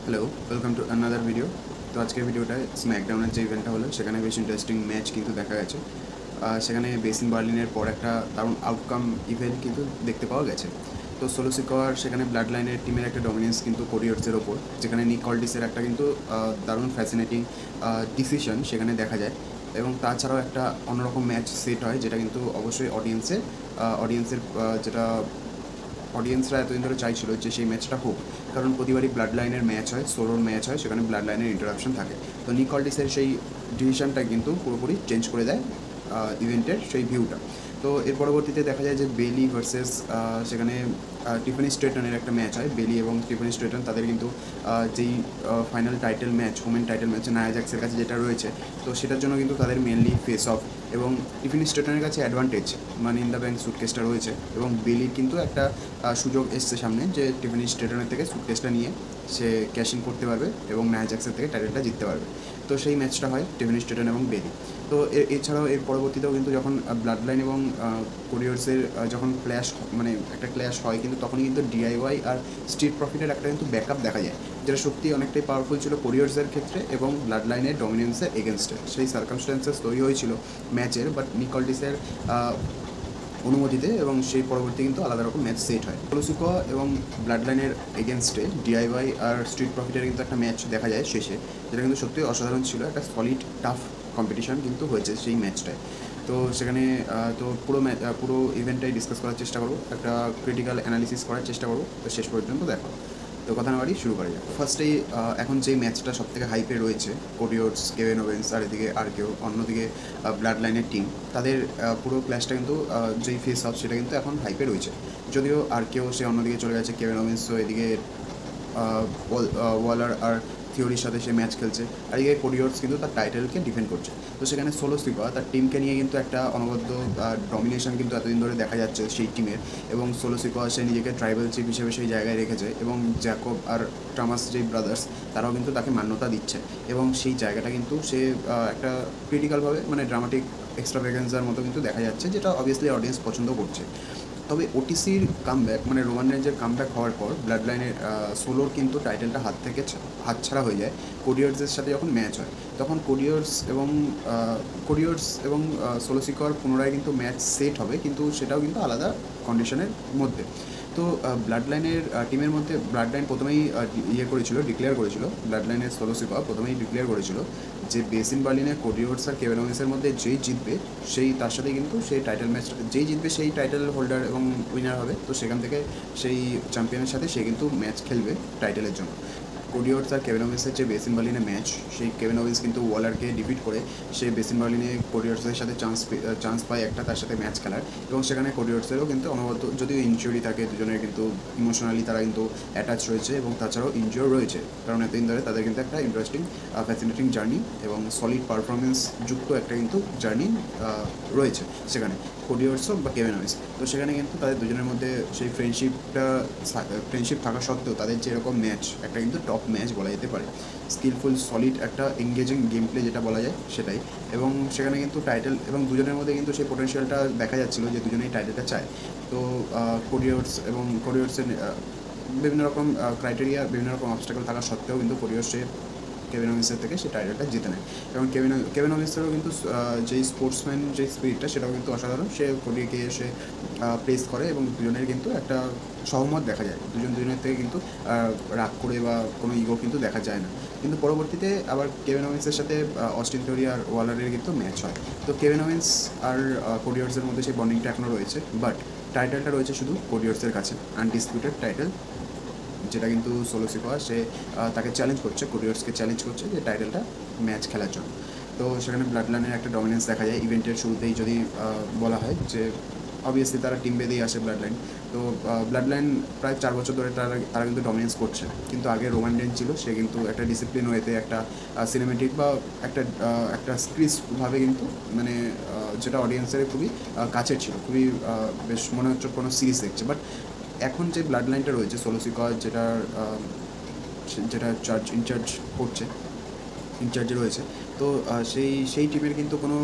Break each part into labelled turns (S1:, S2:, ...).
S1: Hello, welcome to another video. তো আজকের ভিডিওটায় স্ম্যাকডাউনের যে ইভেন্টটা হলো সেখানে বেশ ইন্টারেস্টিং ম্যাচ কিন্তু দেখা গেছে। সেখানে বেসিন বার্লিনের পর একটা দারুণ আউটকাম ইভেন্ট কিন্তু দেখতে পাওয়া গেছে। তো সোলো সিকোয়ার সেখানে ব্লাড লাইনের টিমের একটা ডমিনেন্স কিন্তু কোরিয়ার্সের ওপর, যেখানে নিক কল্টিসের একটা কিন্তু দারুণ ফ্যাসিনেটিং ডিসিশন সেখানে দেখা যায়। এবং তাছাড়াও একটা অন্যরকম ম্যাচ সেট হয়, যেটা কিন্তু অবশ্যই অডিয়েন্সের যেটা অডিয়েন্সরা এতদিন ধরে চাইছিল যে সেই ম্যাচটা হোক, কারণ প্রতিবারই ব্লাড লাইনের ম্যাচ হয়, সোলোর ম্যাচ হয়, সেখানে ব্লাড লাইনের ইন্টারাপশন থাকে। তো নিক কল্টিসের সেই ডিসিশনটা কিন্তু পুরোপুরি চেঞ্জ করে দেয় ইভেন্টের সেই ভিউটা। তো এর পরবর্তীতে দেখা যায় যে বেলি ভার্সেস সেখানে টিফানি স্ট্রেটনের একটা ম্যাচ হয়। বেলি এবং টিফানি স্ট্রেটন তাদের কিন্তু যেই final title match, women title match Nia জ্যাক্সের কাছে যেটা রয়েছে, তো সেটার জন্য কিন্তু তাদের মেনলি ফেস অফ। এবং টিফানি স্ট্রেটনের কাছে advantage money in the bank সুটকেসটা রয়েছে, এবং বেলির কিন্তু একটা সুযোগ এসছে সামনে যে টিফানি স্ট্রেটনের থেকে সুটকেসটা নিয়ে সে ক্যাশ ইন করতে পারবে এবং নায়া জ্যাক্সের থেকে টাইটেলটা জিততে পারবে। তো সেই ম্যাচটা হয় টিফানি স্ট্রেটন এবং বেলি। তো এছাড়াও এর পরবর্তীতেও কিন্তু যখন ব্লাড লাইন এবং কোরিয়ার্সের যখন একটা ক্ল্যাশ হয়, কিন্তু তখনই কিন্তু ডিআইওয়াই আর স্ট্রিট প্রফিটের একটা কিন্তু ব্যাকআপ দেখা যায়, যেটা সত্যি অনেকটাই পাওয়ারফুল ছিল কোরিয়ার্সের ক্ষেত্রে এবং ব্লাড লাইনের ডমিনেন্সের এগেনস্টে। সেই সার্কামস্ট্যান্সেস তৈরি হয়েছিল ম্যাচের, বাট নিক কল্টিসের অনুমতিতে, এবং সেই পরবর্তী কিন্তু আলাদা রকম ম্যাচ সেট হয়। কোলোসিকো এবং ব্লাড লাইনের এগেনস্টে ডিআইওয়াই আর স্ট্রিট প্রফিটের কিন্তু একটা ম্যাচ দেখা যায় শেষে, যেটা কিন্তু সত্যিই অসাধারণ ছিল। একটা সলিড টাফ কম্পিটিশন কিন্তু হয়েছে সেই ম্যাচটায়। তো সেখানে তো পুরো ইভেন্টটাই ডিসকাস করার চেষ্টা করবো, একটা ক্রিটিক্যাল অ্যানালিসিস করার চেষ্টা করবো। তো শেষ পর্যন্ত দেখো। তো কথা না বাড়ি শুরু করা যাক। ফার্স্টেই এখন যে ম্যাচটা সব থেকে হাইপে রয়েছে, কোরিওর্স, কেভেন ওভেন্স, আর এদিকে আর কেউ অন্যদিকে ব্লাড লাইনের টিম, তাদের পুরো ক্লাসটা কিন্তু যেই ফেস অফ সেটা কিন্তু এখন হাইপে রয়েছে। যদিও আর কেউ সে অন্যদিকে চলে গেছে, কেভেন ওভেন্সও এদিকে ওয়ালার আর থিওরির সাথে সে ম্যাচ খেলছে, আর এদিকে কোরিওর্স কিন্তু তার টাইটেলকে ডিফেন্ড করছে। তো সেখানে সোলো সিকোয়া তার টিমকে নিয়ে কিন্তু একটা অনবদ্য ডমিনেশন কিন্তু এতদিন ধরে দেখা যাচ্ছে সেই টিমের। এবং সোলো সিকোয়া সে নিজেকে ট্রাইবাল চিফ হিসেবে সেই জায়গায় রেখেছে, এবং জ্যাকব আর টমাস যে ব্রাদার্স, তারাও কিন্তু তাকে মান্যতা দিচ্ছে। এবং সেই জায়গাটা কিন্তু সে একটা ক্রিটিক্যালভাবে ড্রামাটিক এক্সট্রাভেগেন্সার মতো কিন্তু দেখা যাচ্ছে, যেটা অবভিয়াসলি অডিয়েন্স পছন্দ করছে। তবে ওটিসির কামব্যাক রোমান রেঞ্জের কামব্যাক হওয়ার পর ব্লাড লাইনের সোলোর কিন্তু টাইটেলটা হাতছাড়া হয়ে যায়। কোরিয়ার্সের সাথে যখন ম্যাচ হয়, তখন কোরিয়ার্স এবং সোলো সিকোয়ার পুনরায় কিন্তু ম্যাচ সেট হবে, কিন্তু সেটাও কিন্তু আলাদা কন্ডিশনের মধ্যে। তো ব্লাড লাইনের টিমের মধ্যে ব্লাড লাইন প্রথমেই ডিক্লেয়ার করেছিল, ব্লাড লাইনের সোলো সিকোয়া প্রথমেই ডিক্লেয়ার করেছিল যে বেসিন বার্লিনে কোরিওর্স আর কেভেন ওভেন্সের মধ্যে যেই জিতবে তার সাথে কিন্তু সেই টাইটেল ম্যাচটা, যেই জিতবে সেই টাইটেল হোল্ডার এবং উইনার হবে। তো সেখান থেকে সেই চ্যাম্পিয়নের সাথে সে কিন্তু ম্যাচ খেলবে টাইটেলের জন্য। কোরিওর্স আর কেভেন ওভেন্সের যে বেসিন বার্লিনে ম্যাচ, সেই কেভেন ওভেন্স কিন্তু ওয়ালারকে ডিফিট করে সে বেসিন বার্লিনে কোরিওর্সের সাথে চান্স পায় একটা তার সাথে ম্যাচ খেলার। এবং সেখানে কোরিওর্সেরও কিন্তু অনবদ্য, যদিও ইনজুরি থাকে, দুজনের কিন্তু ইমোশনালি তারা কিন্তু অ্যাটাচ রয়েছে, এবং তাছাড়াও ইনজিওর রয়েছে, কারণ এতদিন ধরে তাদের কিন্তু একটা ইন্টারেস্টিং ফ্যাসিনেটিং জার্নি এবং সলিড পারফরমেন্স যুক্ত একটা কিন্তু জার্নি রয়েছে সেখানে, কোরিওর্স হোক বা কেভেন ওভেন্স। তো সেখানে কিন্তু তাদের দুজনের মধ্যে সেই ফ্রেন্ডশিপ থাকা সত্ত্বেও তাদের যেরকম ম্যাচ, একটা কিন্তু টপ ম্যাচ বলা যেতে পারে, স্কিলফুল সলিড একটা এঙ্গেজিং গেম প্লে যেটা বলা যায় সেটাই। এবং সেখানে কিন্তু টাইটেল, এবং দুজনের মধ্যে কিন্তু সেই পোটেনশিয়ালটা দেখা যাচ্ছিলো যে দুজনেই টাইটেলটা চায়। তো কোরিওর্সের বিভিন্ন রকম ক্রাইটেরিয়া, বিভিন্ন রকম অবস্টাকল থাকা সত্ত্বেও কিন্তু কোরিওর্স কেভিন ওভেন্সের থেকে সেই টাইটেলটা জিতে নেয়। এবং কেভিন ওভেন্সেরও কিন্তু যেই স্পোর্টসম্যান যে স্পিরিটটা, সেটাও কিন্তু অসাধারণ। সে কোরিকে এসে প্লেস করে, এবং দুজনের কিন্তু একটা সহমত দেখা যায়, দুজনের থেকে কিন্তু রাগ করে বা কোনো ইগো কিন্তু দেখা যায় না। কিন্তু পরবর্তীতে আবার কেভিন ওভেন্সের সাথে অস্টিন থিওরি আর ওয়ালারের কিন্তু ম্যাচ হয়। তো কেভিন ওভেন্স আর কোরিয়ার্সের মধ্যে সেই বন্ডিংটা এখনও রয়েছে, বাট টাইটেলটা রয়েছে শুধু কোরিয়ার্সের কাছে, আনডিসপিউটেড টাইটেল, যেটা কিন্তু সোলো সিকোয়া সে তাকে চ্যালেঞ্জ করছে, কোরিয়ার্সকে চ্যালেঞ্জ করছে যে টাইটেলটা ম্যাচ খেলার জন্য। তো সেখানে ব্লাড লাইনের একটা ডমিনেন্স দেখা যায় ইভেন্টের শুরুতেই, যদি বলা হয় যে অবভিয়াসলি তারা টিম বেঁধেই আসে ব্লাড লাইন। তো ব্লাড লাইন প্রায় 4 বছর ধরে তারা কিন্তু ডমিনেন্স করছে, কিন্তু আগে রোমান রেঞ্জ ছিল, সে কিন্তু একটা ডিসিপ্লিন ওয়েতে একটা সিনেমেটিক বা একটা স্ক্রিপ্টভাবে কিন্তু যেটা অডিয়েন্সের খুবই কাছের ছিল, খুবই বেশ মনে হচ্ছে কোনো সিরিজ দেখছে। বাট এখন যে ব্লাড লাইনটা রয়েছে সোলো সিকোয়া, যেটা ইনচার্জে রয়েছে, তো সেই টিমের কিন্তু কোনো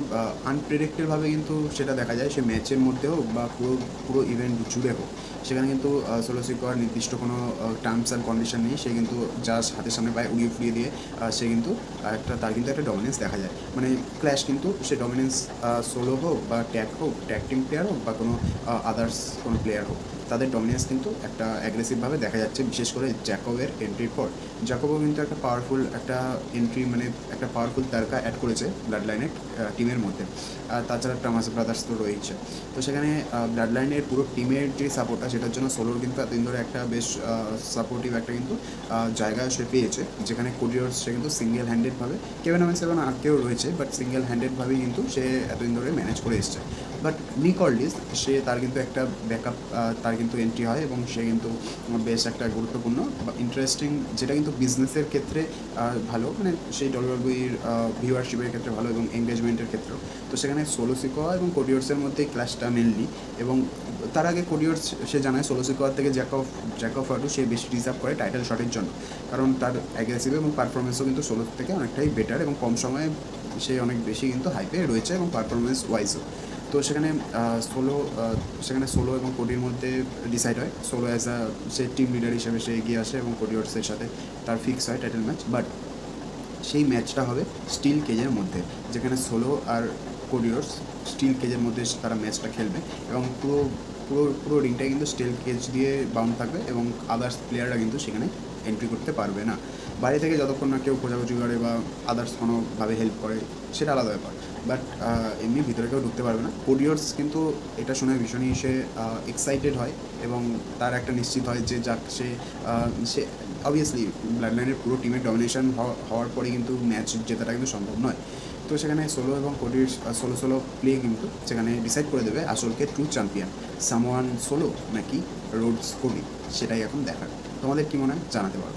S1: আনপ্রেডিক্টেডভাবে কিন্তু সেটা দেখা যায়, সে ম্যাচের মধ্যে হোক বা পুরো ইভেন্ট জুড়ে হোক, সেখানে কিন্তু সোলো সিকোয়ার নির্দিষ্ট কোনো টার্মস অ্যান্ড কন্ডিশন নেই, সে কিন্তু জাস্ট হাতের সামনে পায়ে উড়িয়ে ফুরিয়ে দিয়ে সে কিন্তু তার কিন্তু একটা ডমিনেন্স দেখা যায়। মানে ক্ল্যাশ কিন্তু সে ডমিনেন্স সোলো হোক বা ট্যাগ টিম প্লেয়ার হোক বা কোনো আদার্স কোনো প্লেয়ার হোক, তাদের ডমিনেন্স কিন্তু একটা অ্যাগ্রেসিভভাবে দেখা যাচ্ছে, বিশেষ করে জ্যাকবের এন্ট্রির পর। জ্যাকবও কিন্তু একটা পাওয়ারফুল একটা এন্ট্রি, মানে একটা পাওয়ারফুল তারকা অ্যাড করেছে ব্লাড লাইনের টিমের মধ্যে। আর তাছাড়া টামাস ব্রাদার্স তো রয়েছে। তো সেখানে ব্লাড লাইনের পুরো টিমের যে সাপোর্টটা, সেটার জন্য সোলোর কিন্তু এতদিন ধরে একটা বেশ সাপোর্টিভ একটা কিন্তু জায়গা সে পেয়েছে, যেখানে কোডিওর্স সে কিন্তু সিঙ্গেল হ্যান্ডেডভাবে, কেভেন ওমেন্স এবং আর কেউ রয়েছে, বাট সিঙ্গেল হ্যান্ডেডভাবেই কিন্তু সে এতদিন ধরে ম্যানেজ করে এসছে। বাট নিক অল্ডিস সে তার কিন্তু একটা ব্যাকআপ, তার কিন্তু এন্ট্রি হয় এবং সে কিন্তু বেশ একটা গুরুত্বপূর্ণ বা ইন্টারেস্টিং, যেটা কিন্তু বিজনেসের ক্ষেত্রে ভালো, মানে সেই ডব্লিউডব্লিউইর ভিউয়ারশিপের ক্ষেত্রে ভালো এবং এঙ্গেজমেন্টের ক্ষেত্রেও। তো সেখানে সোলো সিকোয়া এবং কোডিওর্সের মধ্যে ক্লাসটা মেনলি, এবং তার আগে কোডিওর্স সে জানায় সোলো সিকোয়ার থেকে জ্যাক অফ ফাটু সে বেশি রিজার্ভ করে টাইটেল শটের জন্য, কারণ তার অ্যাগ্রেসিভ এবং পারফরমেন্সও কিন্তু সোলো থেকে অনেকটাই বেটার এবং কম সময়ে সে অনেক বেশি কিন্তু হাইপে রয়েছে এবং পারফরমেন্স ওয়াইজও। তো সেখানে সোলো এবং কোডির মধ্যে ডিসাইড হয়। সোলো অ্যাজ সে টিম লিডার হিসেবে সে এগিয়ে আসে এবং কোডিওর্সের সাথে তার ফিক্স হয় টাইটেল ম্যাচ। বাট সেই ম্যাচটা হবে স্টিল কেজের মধ্যে, যেখানে সোলো আর কোডিওর্স স্টিল কেজের মধ্যে তারা ম্যাচটা খেলবে এবং পুরো পুরো পুরো রিংটাই কিন্তু স্টিল কেজ দিয়ে বাউন্ড থাকবে এবং আদার্স প্লেয়াররা কিন্তু সেখানে এন্ট্রি করতে পারবে না। বাইরে থেকে যতক্ষণ না কেউ খোঁজাখুঁজি করে বা আদার্স কোনোভাবে হেল্প করে, সেটা আলাদা ব্যাপার। বাট এমনি ভিতরে কেউ ঢুকতে পারবে না। কোডিওর্স কিন্তু এটা শুনে ভীষণই সে এক্সাইটেড হয় এবং তার একটা নিশ্চিত হয় যে যাক সে অবভিয়াসলি ব্লাড লাইনের পুরো টিমের ডমিনেশন হওয়ার পরে কিন্তু ম্যাচ জেতাটা কিন্তু সম্ভব নয়। তো সেখানে সোলো এবং কোডির সোলো প্লে কিন্তু সেখানে ডিসাইড করে দেবে আসলকে ট্রু চ্যাম্পিয়ন সামওয়ান সোলো নাকি রোডস কোডি, সেটাই এখন দেখার। তোমাদের কী মনে হয় জানাতে পারো।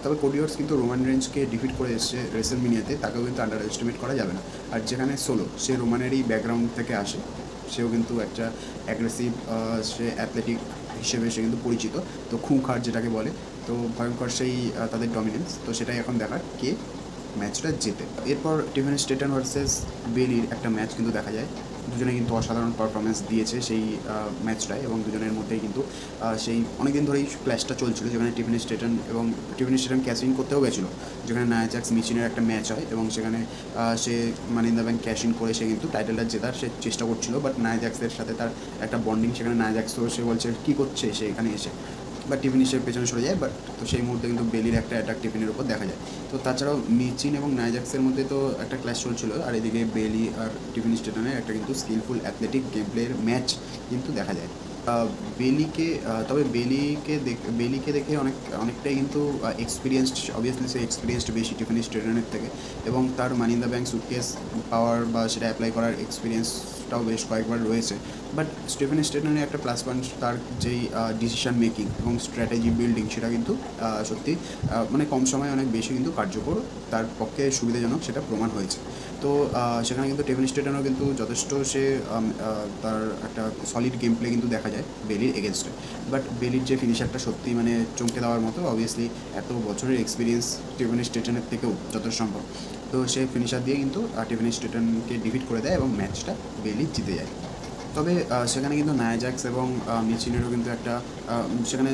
S1: তবে কোডিওর্স কিন্তু রোমান রেঞ্জকে ডিফিট করে এসছে রেসেলমেনিয়াতে, তাকেও কিন্তু আন্ডার এস্টিমেট করা যাবে না। আর যেখানে সোলো সে রোমানেরই ব্যাকগ্রাউন্ড থেকে আসে, সেও কিন্তু একটা অ্যাগ্রেসিভ, সে অ্যাথলেটিক হিসেবে সে কিন্তু পরিচিত। তো খুঁখার যেটাকে বলে, তো ভয়ঙ্কর সেই তাদের ডমিনেন্স। তো সেটাই এখন দেখার কে ম্যাচটা জেতে। এরপর টিফেন স্টেটন ভার্সেস বেলির একটা ম্যাচ কিন্তু দেখা যায়। দুজনে কিন্তু অসাধারণ পারফরমেন্স দিয়েছে সেই ম্যাচটায় এবং দুজনের মধ্যেই কিন্তু সেই অনেকদিন ধরেই ক্ল্যাশটা চলছিল, যেখানে টিফেন স্টেটন ক্যাশ ইন করতেও গেছিলো, যেখানে নায়া জ্যাক্স মিচিনের একটা ম্যাচ হয় এবং সেখানে সে money in the bank cash in করে সে কিন্তু টাইটেলটা জেতার সে চেষ্টা করছিল। বাট নায়া জ্যাক্সের সাথে তার একটা বন্ডিং, সেখানে নায়া জ্যাক্সও সে বলছে কী করছে সে এখানে এসে, বা টিফিন হিসেবে পেছনে সরে যায়। বাট তো সেই মুহূর্তে কিন্তু বেলির একটা অ্যাটাক টিফিনের উপর দেখা যায়। তো তাছাড়াও মিচিন এবং নায়া জ্যাক্সের মধ্যে তো একটা ক্ল্যাশ চলছিল, আর এদিকে বেলি আর টিফিন স্টেটনের একটা কিন্তু স্কিলফুল অ্যাথলেটিক গেম প্লের ম্যাচ কিন্তু দেখা যায়। তবে বেলিকে দেখে অনেকটাই কিন্তু এক্সপিরিয়েন্সড, অবভিয়াসলি সে এক্সপিরিয়েন্সড বেশি টিফিন স্টেটনের থেকে, এবং তার মানি ইন দ্য ব্যাংক সুটকেস পাওয়ার বা সেটা অ্যাপ্লাই করার এক্সপিরিয়েন্সটাও বেশ কয়েকবার রয়েছে। বাট স্টিফেন স্টেটনের একটা প্লাস পয়েন্ট তার যেই ডিসিশন মেকিং এবং স্ট্র্যাটেজি বিল্ডিং, সেটা কিন্তু সত্যি মানে কম সময়ে অনেক বেশি কিন্তু কার্যকর, তার পক্ষে সুবিধাজনক সেটা প্রমাণ হয়েছে। তো সেখানে কিন্তু টিফিন স্টেটনও কিন্তু যথেষ্ট সে তার একটা সলিড গেম প্লে কিন্তু দেখা যায় বেলির এগেনস্টে। বাট বেলির যে ফিনিশারটা সত্যি মানে চমকে দেওয়ার মতো, অবভিয়াসলি এত বছরের এক্সপিরিয়েন্স টিফিন স্টেটনের থেকেও যত সম্ভব, তো সে ফিনিশার দিয়ে কিন্তু টিফিন স্টেটনকে ডিফিট করে দেয় এবং ম্যাচটা বেলি জিতে যায়। তবে সেখানে কিন্তু নায়া জ্যাক্স এবং মিচিনেরও কিন্তু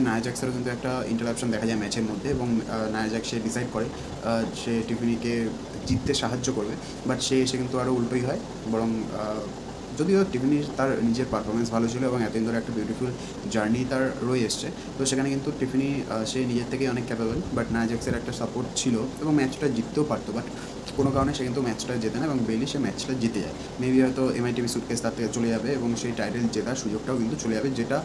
S1: নায়া জ্যাক্সেরও কিন্তু একটা ইন্টারাপশন দেখা যায় ম্যাচের মধ্যে, এবং নায়া জ্যাক্স সে ডিসাইড করে সে টিফিনিকে জিততে সাহায্য করবে। বাট সে এসে কিন্তু আরও উল্টোই হয়, বরং যদিও টিফিনির তার নিজের পারফরমেন্স ভালো ছিল এবং এতদিন ধরে একটা বিউটিফুল জার্নি তার রয়ে এসছে, তো সেখানে কিন্তু টিফিনি সে নিজের থেকেই অনেক ক্যাপেবল। বাট নায়া জ্যাক্সের একটা সাপোর্ট ছিল এবং ম্যাচটা জিততেও পারতো, বাট কোনো কারণে সে কিন্তু ম্যাচটা জেতে না এবং বেলি সে ম্যাচটা জিতে যায়। মেবি হয়তো এমআইটিভি সুটকেস তার থেকে চলে যাবে এবং সেই টাইটেল জেতার সুযোগটাও কিন্তু চলে যাবে, যেটা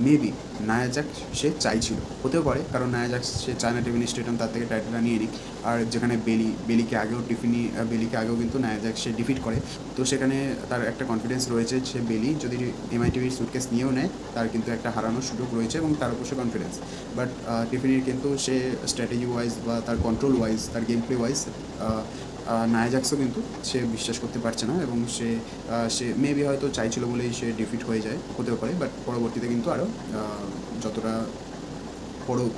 S1: মেবি নায়া জ্যাক্স সে চাইছিল, হতেও পারে, কারণ নায়া জ্যাক্স সে চায় না টিফিনি স্টেটন তার থেকে টাইটেলটা নিয়ে নিক। আর যেখানে বেলিকে আগেও কিন্তু নায়া জ্যাক্স সে ডিফিট করে, তো সেখানে তার একটা কনফিডেন্স রয়েছে সে বেলি যদি এমআইটিভির সুটকেস নিয়েও নেয় তার কিন্তু একটা হারানোর সুযোগ রয়েছে এবং তার উপর সে কনফিডেন্স। বাট টিফিনির কিন্তু সে স্ট্র্যাটেজি ওয়াইজ বা তার কন্ট্রোল ওয়াইজ, তার গেম প্লে ওয়াইজ নায়া জ্যাক্সও কিন্তু সে বিশ্বাস করতে পারছে না এবং সে মেবি হয়তো চাইছিল বলেই সে ডিফিট হয়ে যায়, হতেও পারে। বাট পরবর্তীতে কিন্তু আরও যতটা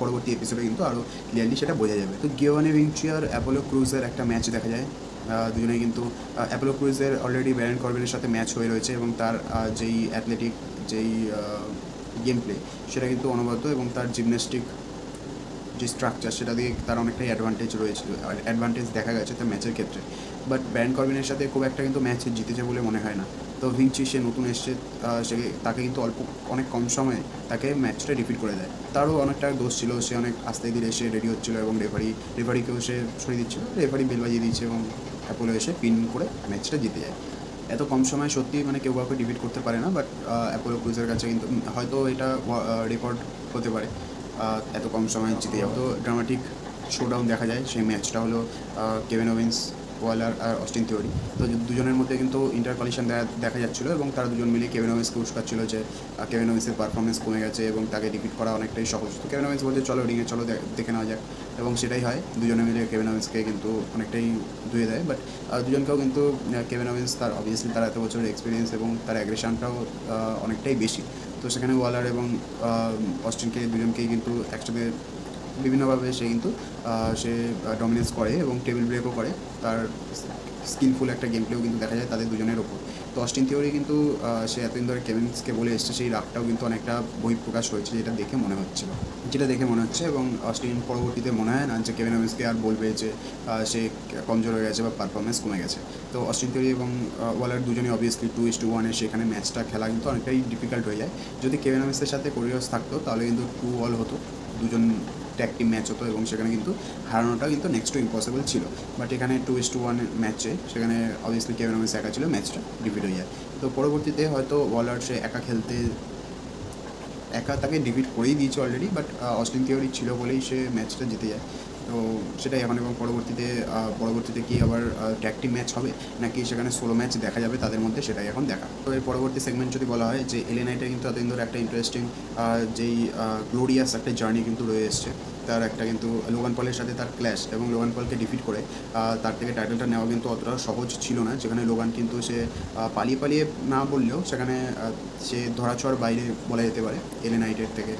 S1: পরবর্তী এপিসোডে কিন্তু আরও ক্লিয়ারলি সেটা বোঝা যাবে। তো গিওয়ানি ভিঞ্চি আর অ্যাপোলো ক্রুজের একটা ম্যাচ দেখা যায়। দুজনেই কিন্তু অ্যাপোলো ক্রুজের অলরেডি ব্যারন করবিনের সাথে ম্যাচ হয়ে রয়েছে এবং তার যেই অ্যাথলেটিক যেই গেম প্লে সেটা কিন্তু অনবদ্য, এবং তার জিমন্যাস্টিক যে স্ট্রাকচার সেটা দিয়ে তার অনেকটাই অ্যাডভান্টেজ দেখা গেছে তার ম্যাচের ক্ষেত্রে। বাট ব্যারন কর্বিনের সাথে খুব একটা কিন্তু ম্যাচ জিতেছে বলে মনে হয় না। তো ভিঞ্চি সে নতুন এসছে, সে তাকে কিন্তু অনেক কম সময়ে তাকে ম্যাচটা ডিফিট করে দেয়। তারও অনেকটা দোষ ছিল, সে অনেক আস্তে ধীরে এসে রেডি হচ্ছিলো এবং রেফারিকেও সে সরিয়ে দিচ্ছিলো, রেফারি বেল বাজিয়ে দিচ্ছে এবং অ্যাপোলো এসে পিন করে ম্যাচটা জিতে যায়। এত কম সময়ে সত্যি মানে কেউ কাউকে ডিফিট করতে পারে না, বাট অ্যাপোলো ক্রুজের কাছে কিন্তু হয়তো এটা রেকর্ড হতে পারে এত কম সময়ে জিতে যাওয়া। তো ড্রামাটিক শোডাউন দেখা যায়, সেই ম্যাচটা হলো কেভিন ওভেন্স, ওয়ালার আর অস্টিন থিওরি। তো দুজনের মধ্যে কিন্তু ইন্টারকলিশন দেখা যাচ্ছিলো এবং তারা দুজন মিলে কেভিন ওভেন্সকে উস্কাচ্ছিল যে কেভিন ওভেন্সের পারফরমেন্স কমে গেছে এবং তাকে ডিফিট করা অনেকটাই সহজ। তো কেভিন ওভেন্স বলছে চলো রিংয়ে চলো দেখে নেওয়া যাক, এবং সেটাই হয়। দুজনে মিলে কেভিন ওভেন্সকে কিন্তু অনেকটাই ধুয়ে দেয়। বাট দুজনকেও কিন্তু কেভিন ওভেন্স তার অবভিয়াসলি তার এত বছরের এক্সপিরিয়েন্স এবং তার অ্যাগ্রেশনটাও অনেকটাই বেশি। তো সেখানে ওয়ালার এবং অস্টিনকে দুজনকেই কিন্তু একসাথে বিভিন্নভাবে সে কিন্তু সে ডমিনেন্স করে এবং টেবিল ব্রেকও করে। তার স্কিলফুল একটা গেম প্লেও কিন্তু দেখা যায় তাদের দুজনের ওপর। তো অস্টিন থিওরি কিন্তু সে এতদিন ধরে কেভিনসকে বলে এসছে, সেই রাগটাও কিন্তু অনেকটা বহিঃপ্রকাশ হয়েছে যেটা দেখে মনে হচ্ছে। এবং অস্টিন পরবর্তীতে মনে হয় না যে কেভিন ওভেন্সকে আর বলবে যে সে কমজোর হয়ে গেছে বা পারফরমেন্স কমে গেছে। তো অস্টিন থিওরি এবং ওয়ালার দুজনেই অবভিয়াসলি 2-1 সেখানে ম্যাচটা খেলা কিন্তু অনেকটাই ডিফিকাল্ট হয়ে যায়। যদি কেভিন ওভেন্সের সাথে কোরিয়াস থাকতো তাহলে কিন্তু 2-2 হতো, দুজন ট্যাগ টিম ম্যাচ হতো এবং সেখানে কিন্তু হারানোটা কিন্তু নেক্সট টু ইম্পসিবল ছিল। বাট এখানে 2-1 ম্যাচে সেখানে অবভিয়াসলি কেভিন ওভেন্স একা ছিল, ম্যাচটা ডিফিট হয়ে যায়। তো পরবর্তীতে হয়তো ওয়ালার সে একা তাকে ডিফিট করেই দিয়েছে অলরেডি, বাট অস্টিন থিওরি ছিল বলেই সে ম্যাচটা জিতে যায়। তো সেটাই এখন, এবং পরবর্তীতে কি আবার ট্যাগ টিম ম্যাচ হবে নাকি সেখানে সোলো ম্যাচ দেখা যাবে তাদের মধ্যে, সেটাই এখন দেখা। তো এর পরবর্তী সেগমেন্ট যদি বলা হয় যে এলএ নাইটের কিন্তু এতদিন ধরে একটা ইন্টারেস্টিং যেই গ্লোরিয়াস একটা জার্নি কিন্তু রয়ে এসছে। তার একটা কিন্তু লোগান পলের সাথে তার ক্ল্যাশ, এবং লোগান পলকে ডিফিট করে তার থেকে টাইটেলটা নেওয়া কিন্তু অতটা সহজ ছিল না। যেখানে লোগান কিন্তু সে পালিয়ে না বললেও সেখানে সে ধরাছোঁয়ার বাইরে বলা যেতে পারে এলএ নাইটের থেকে।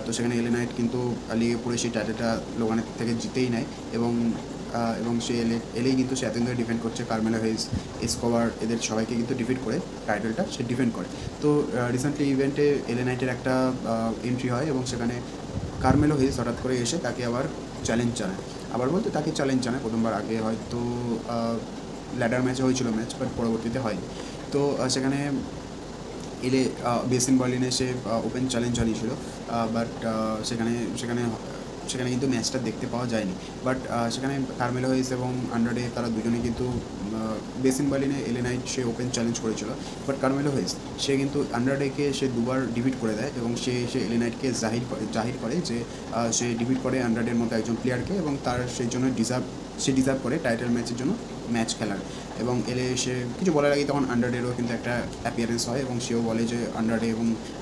S1: তো সেখানে এলএ নাইট কিন্তু লিগে পড়ে সেই টাইটেলটা লোগানের থেকে জিতেই নেয়, এবং সে এলেই কিন্তু সে এতদিন ধরে ডিফেন্ড করছে। কার্মেলো হেইস, এসকোবার, এদের সবাইকে কিন্তু ডিফিট করে টাইটেলটা সে ডিফেন্ড করে। তো রিসেন্টলি ইভেন্টে এলএ নাইটের একটা এন্ট্রি হয় এবং সেখানে কার্মেলো হেইস হঠাৎ করে এসে তাকে আবার চ্যালেঞ্জ জানায়। প্রথমবার আগে হয়তো ল্যাডার ম্যাচে হয়েছিল বাট পরবর্তীতে হয়নি। তো সেখানে বেসিন বার্লিনে সে ওপেন চ্যালেঞ্জ জানিয়েছিল, বাট সেখানে কিন্তু ম্যাচটা দেখতে পাওয়া যায়নি। বাট সেখানে কার্মেলো হেইস এবং আন্ডারডে তারা দুজনেই কিন্তু বেসিন বার্লিনে এলএ নাইট সে ওপেন চ্যালেঞ্জ করেছিল, বাট কার্মেলো হেইস সে কিন্তু আন্ডারডেকে সে দুবার ডিফিট করে দেয় এবং সে এলএ নাইটকে জাহির করে যে সে ডিফিট করে আন্ডারডের মতো একজন প্লেয়ারকে, এবং তার সেই জন্য ডিজার্ভ করে টাইটেল ম্যাচের জন্য ম্যাচ খেলার। এবং এলে সে কিছু বলার আগে তখন আন্ডারডেরও কিন্তু একটা অ্যাপিয়ারেন্স হয় এবং সেও বলে যে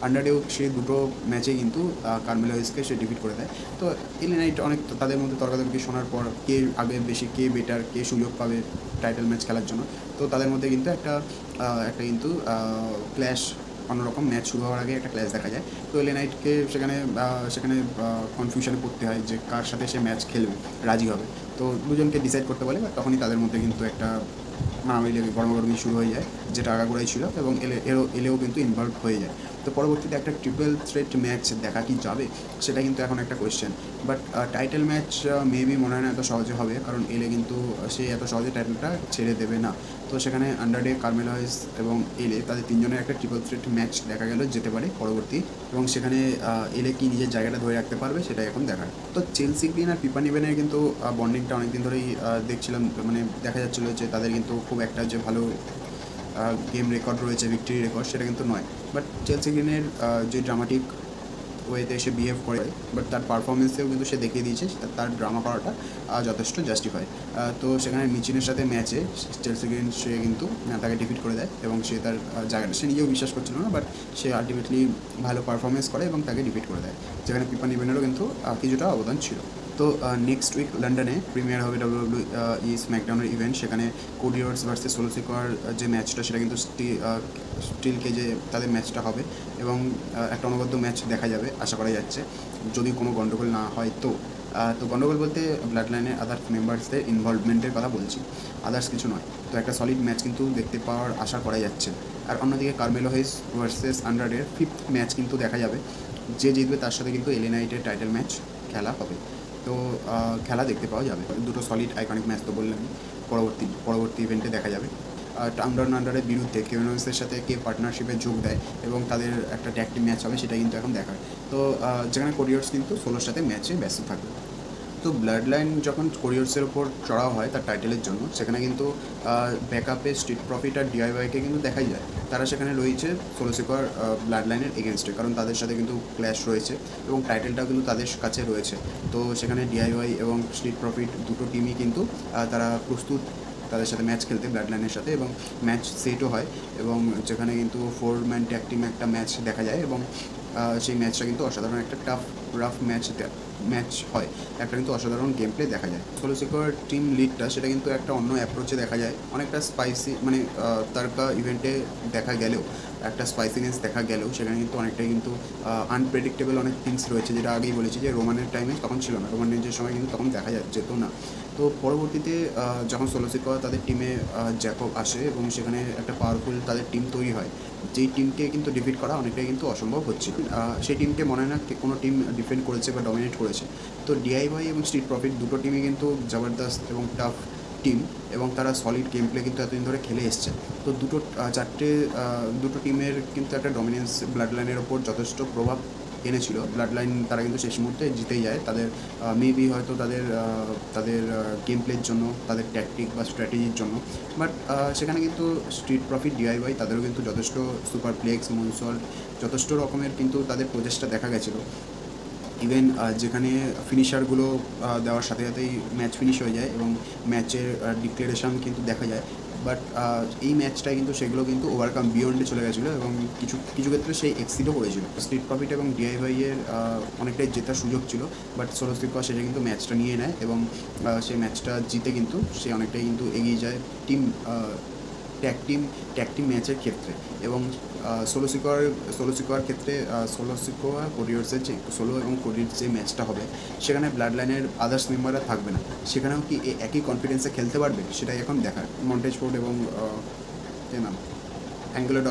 S1: আন্ডারডেও সে দুটো ম্যাচে কিন্তু কার্মেলো হেইসকে সে ডিফিট করে দেয়। তো এলএ নাইট অনেক তাদের মধ্যে তর্কাতর্কি শোনার পর কে আগে বেশি, কে বেটার, কে সুযোগ পাবে টাইটেল ম্যাচ খেলার জন্য, তো তাদের মধ্যে কিন্তু একটা কিন্তু ক্ল্যাশ, অন্যরকম ম্যাচ শুরু হওয়ার আগে একটা ক্ল্যাশ দেখা যায়। তো এলএ নাইটকে সেখানে কনফিউশনে পড়তে হয় যে কার সাথে সে ম্যাচ খেলবে, রাজি হবে। তো দুজনকে ডিসাইড করতে বলে, তখনই তাদের মধ্যে কিন্তু একটা মারামারি লেগে গরমাগরমি শুরু হয়ে যায়, যেটা আগাগোড়াই ছিল, এবং এলেও কিন্তু ইনভলভ হয়ে যায়। তো পরবর্তীতে একটা ট্রিপল থ্রেট ম্যাচ দেখা কি যাবে, সেটা কিন্তু এখন একটা question. But title match maybe মনে হয় না এত সহজে হবে, কারণ এলে কিন্তু সে এত সহজে টাইটেলটা ছেড়ে দেবে না। তো সেখানে আন্ডারডে, কার্মেলো হেইস এবং এলে তাদের তিনজনের একটা ট্রিপল থ্রেট ম্যাচ দেখা গেল যেতে পারে পরবর্তী, এবং সেখানে এলে কি নিজের জায়গাটা ধরে রাখতে পারবে সেটাই এখন দেখার। তো চেলসি গ্রিন আর পিপা নিবেনের কিন্তু বন্ডিংটা অনেকদিন ধরেই দেখছিলাম, মানে দেখা যাচ্ছিলো যে তাদের কিন্তু খুব একটা যে ভালো গেম রেকর্ড রয়েছে, ভিক্টরি রেকর্ড, সেটা কিন্তু নয়। বাট চেলসি গ্রিনের যে ড্রামাটিক ওয়েতে সে বিহেভ করে, বাট তার পারফরমেন্সেও কিন্তু সে দেখিয়ে দিয়েছে তার ড্রামা করাটা যথেষ্ট জাস্টিফাই। তো সেখানে মিচিনের সাথে ম্যাচে চেলসি গ্রিন সে কিন্তু তাকে ডিফিট করে দেয়, এবং সে তার জায়গাটা সে নিজেও বিশ্বাস করছিল না, বাট সে আলটিমেটলি ভালো পারফরমেন্স করে এবং তাকে ডিফিট করে দেয়, যেখানে পিপা নিবেনেরও কিন্তু কিছুটা অবদান ছিল। তো নেক্সট উইক লন্ডনে প্রিমিয়ার হবে WWE স্ম্যাকডাউনের ইভেন্ট। সেখানে কোডি রোডস ভার্সেস সোলো সিকোয়ার যে ম্যাচটা, সেটা কিন্তু স্টিল কেজে তাদের ম্যাচটা হবে, এবং একটা অনবদ্য ম্যাচ দেখা যাবে আশা করা যাচ্ছে, যদি কোনো গণ্ডগোল না হয়। তো তো গন্ডগোল বলতে ব্লাড লাইনের আদার্স মেম্বার্সদের ইনভলভমেন্টের কথা বলছি, আদার্স কিছু নয়। তো একটা সলিড ম্যাচ কিন্তু দেখতে পাওয়ার আশা করা যাচ্ছে। আর অন্যদিকে কার্মেলো হেইস ভার্সেস আন্ডারের 5th ম্যাচ কিন্তু দেখা যাবে। যে জিতবে তার সাথে কিন্তু এলএ নাইটের টাইটেল ম্যাচ খেলা হবে। তো খেলা দেখতে পাওয়া যাবে। দুটো সলিড আইকনিক ম্যাচ তো বললাম, পরবর্তী ইভেন্টে দেখা যাবে। আন্ডারের বিরুদ্ধে কেভিন ওয়েন্সের সাথে কে পার্টনারশিপে যোগ দেয় এবং তাদের একটা ট্যাগ টিম ম্যাচ হবে, সেটা কিন্তু এখন দেখার। তো যেখানে কোরিয়ার্স কিন্তু সোলোর সাথে ম্যাচে ব্যস্ত থাকবে। তো ব্লাড লাইন যখন কোরিয়ার্সের ওপর চড়া হয় তার টাইটেলের জন্য, সেখানে কিন্তু ব্যাকআপে স্ট্রিট প্রফিট আর ডিআইওয়াইকে কিন্তু দেখাই যায়। তারা সেখানে রয়েছে সোলো সিকোয়ার ব্লাড লাইনের এগেনস্টে, কারণ তাদের সাথে কিন্তু ক্ল্যাশ রয়েছে এবং টাইটেলটাও কিন্তু তাদের কাছে রয়েছে। তো সেখানে ডিআইওয়াই এবং স্ট্রিট প্রফিট দুটো টিমই কিন্তু তারা প্রস্তুত তাদের সাথে ম্যাচ খেলতে ব্লাড লাইনের সাথে, এবং ম্যাচ সেটও হয় এবং যেখানে কিন্তু 4-ম্যান ট্যাগ টিম একটা ম্যাচ দেখা যায় এবং সেই ম্যাচটা কিন্তু অসাধারণ একটা রাফ ম্যাচ হয়, একটা কিন্তু অসাধারণ গেম প্লে দেখা যায়। সোলো সিকোয়ার টিম লিডটা সেটা কিন্তু একটা অন্য অ্যাপ্রোচে দেখা যায়, অনেকটা স্পাইসি, মানে তারকা ইভেন্টে দেখা গেলেও একটা স্পাইসিনেস দেখা গেলেও সেখানে কিন্তু অনেকটাই কিন্তু আনপ্রেডিক্টেবল অনেক থিংস রয়েছে, যেটা আগেই বলেছি যে রোমানের টাইমে তখন ছিল না, রোমান রেঞ্জের সময় কিন্তু তখন দেখা যেত না। তো পরবর্তীতে যখন সোলো সিকোয়ার তাদের টিমে জ্যাকব আসে এবং সেখানে একটা পাওয়ারফুল তাদের টিম তৈরি হয়, যেই টিমকে কিন্তু ডিফিট করা অনেকটাই কিন্তু অসম্ভব হচ্ছিল। সেই টিমকে মনে হয় না কোনো টিম ডিফেন্ড করেছে বা ডমিনেট করেছে। তো ডিআইওয়াই এবং স্ট্রিট প্রফিট দুটো টিমই কিন্তু জবরদস্ত এবং টাফ টিম, এবং তারা সলিড গেম প্লে কিন্তু এতদিন ধরে খেলে এসছে। তো দুটো টিমের কিন্তু একটা ডমিনেন্স ব্লাড লাইনের ওপর যথেষ্ট প্রভাব এনেছিল। ব্লাড লাইন তারা কিন্তু শেষ মুহূর্তে জিতেই যায়, তাদের মেবি হয়তো তাদের গেম প্লের জন্য, তাদের ট্যাকটিক বা স্ট্র্যাটেজির জন্য। বাট সেখানে কিন্তু স্ট্রিট প্রফিট ডিআইওয়াই তাদেরও কিন্তু যথেষ্ট সুপার প্লেক্স, মনসল্ট, যথেষ্ট রকমের কিন্তু তাদের প্রচেষ্টা দেখা গেছিলো। ইভেন যেখানে ফিনিশারগুলো দেওয়ার সাথে সাথেই ম্যাচ ফিনিশ হয়ে যায় এবং ম্যাচের ডিক্লারেশন কিন্তু দেখা যায়। বাট এই ম্যাচটায় কিন্তু সেগুলো কিন্তু ওভারকাম বিয়ন্ডে চলে গেছিলো এবং কিছু কিছু ক্ষেত্রে সেই এক্সিডও করেছিল। স্ট্রিট প্রফিট এবং ডিআইওয়াইয়ের অনেকটাই জেতার সুযোগ ছিল, বাট সোলো সিকোয়ার সেটা কিন্তু ম্যাচটা নিয়ে নেয় এবং সেই ম্যাচটা জিতে কিন্তু সে অনেকটাই কিন্তু এগিয়ে যায় ট্যাগ টিম ম্যাচের ক্ষেত্রে। এবং সোলো সিকোয়ার ক্ষেত্রে সোলো সিকোয়ার কোরিয়ার্সের যে সোলো এবং কোরিয়ার্স যে ম্যাচটা হবে, সেখানে ব্লাড লাইনের আদার্স মেম্বাররা থাকবে না, সেখানেও কি একই কনফিডেন্সে খেলতে পারবে সেটাই এখন দেখার। মন্টেজ ফোর্ড এবং নাম Angelo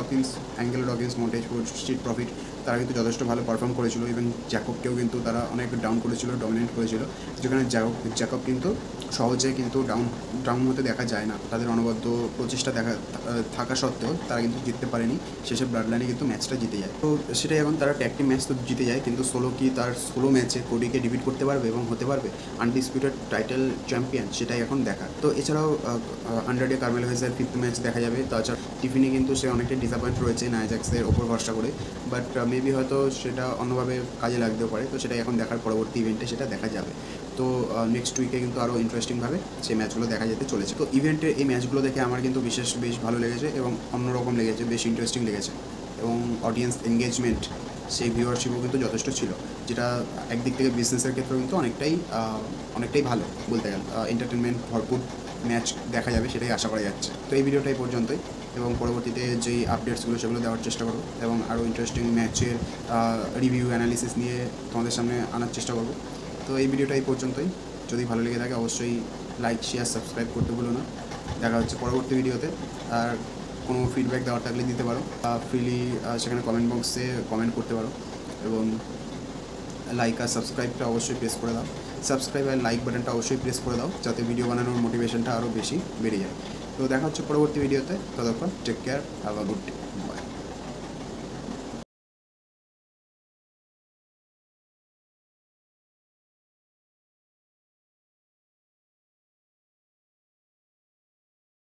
S1: Dawkins, Montez Ford, Street Profit, তারা কিন্তু যথেষ্ট ভালো পারফর্ম করেছিল। ইভেন জ্যাকবকেও কিন্তু তারা অনেক ডাউন করেছিল, ডমিনেট করেছিল, যেখানে জ্যাকব কিন্তু সহজে কিন্তু ডাউন হতে দেখা যায় না। তাদের অনবদ্য প্রচেষ্টা থাকা সত্ত্বেও তারা কিন্তু জিততে পারেনি, শেষে ব্লাড লাইনে কিন্তু ম্যাচটা জিতে যায়। তো সেটাই এখন তারা ট্যাগ টিম ম্যাচ তো জিতে যায়, কিন্তু সোলো কি তার সোলো ম্যাচে কোডিকে ডিফিট করতে পারবে এবং হতে পারবে আনডিসপিউটেড টাইটেল চ্যাম্পিয়ন, সেটাই এখন দেখা। তো এছাড়াও আন্ডারডে কার্মেলো হেইসের 5th ম্যাচ দেখা যাবে। তাছাড়া টিফিনে কিন্তু সে অনেকটাই ডিসঅ্যাপয়েন্ট রয়েছে নায়া জ্যাক্সের ওপর ভরসা করে, বাট মেবি হয়তো সেটা অন্যভাবে কাজে লাগতেও পারে। তো সেটাই এখন দেখার, পরবর্তী ইভেন্টে সেটা দেখা যাবে। তো নেক্সট উইকে কিন্তু আরও ইন্টারেস্টিংভাবে সেই ম্যাচগুলো দেখা যেতে চলেছে। তো ইভেন্টে এই ম্যাচগুলো দেখে আমার কিন্তু বেশ ভালো লেগেছে এবং অন্যরকম লেগেছে, বেশ ইন্টারেস্টিং লেগেছে, এবং অডিয়েন্স এনগেজমেন্ট, সেই ভিউয়ারশিপও কিন্তু যথেষ্ট ছিল, যেটা একদিক থেকে বিজনেসের ক্ষেত্রেও কিন্তু অনেকটাই ভালো বলতে গেলে। এন্টারটেনমেন্ট ভরপুর ম্যাচ দেখা যাবে, সেটাই আশা করা যাচ্ছে। তো এই ভিডিওটা এই পর্যন্তই, এবং পরবর্তীতে যেই আপডেটসগুলো সেগুলো দেওয়ার চেষ্টা করব এবং আরও ইন্টারেস্টিং ম্যাচের রিভিউ অ্যানালিসিস নিয়ে তোমাদের সামনে আনার চেষ্টা করব। তো এই ভিডিওটা এই পর্যন্তই। যদি ভালো লেগে থাকে অবশ্যই লাইক, শেয়ার, সাবস্ক্রাইব করতে ভুলো না। দেখা হচ্ছে পরবর্তী ভিডিওতে। আর কোনো ফিডব্যাক দেওয়ার থাকলে দিতে পারো, ফ্রিলি সেখানে কমেন্ট বক্সে কমেন্ট করতে পারো, এবং লাইক আর সাবস্ক্রাইবটা অবশ্যই প্রেস করে দাও। সাবস্ক্রাইব আর লাইক বাটনটা অবশ্যই প্রেস করে দাও, যাতে ভিডিও বানানোর মোটিভেশনটা আরও বেশি বেড়ে যায়। তো দেখা হচ্ছে পরবর্তী ভিডিওতে। ততক্ষণ take care, have a good day.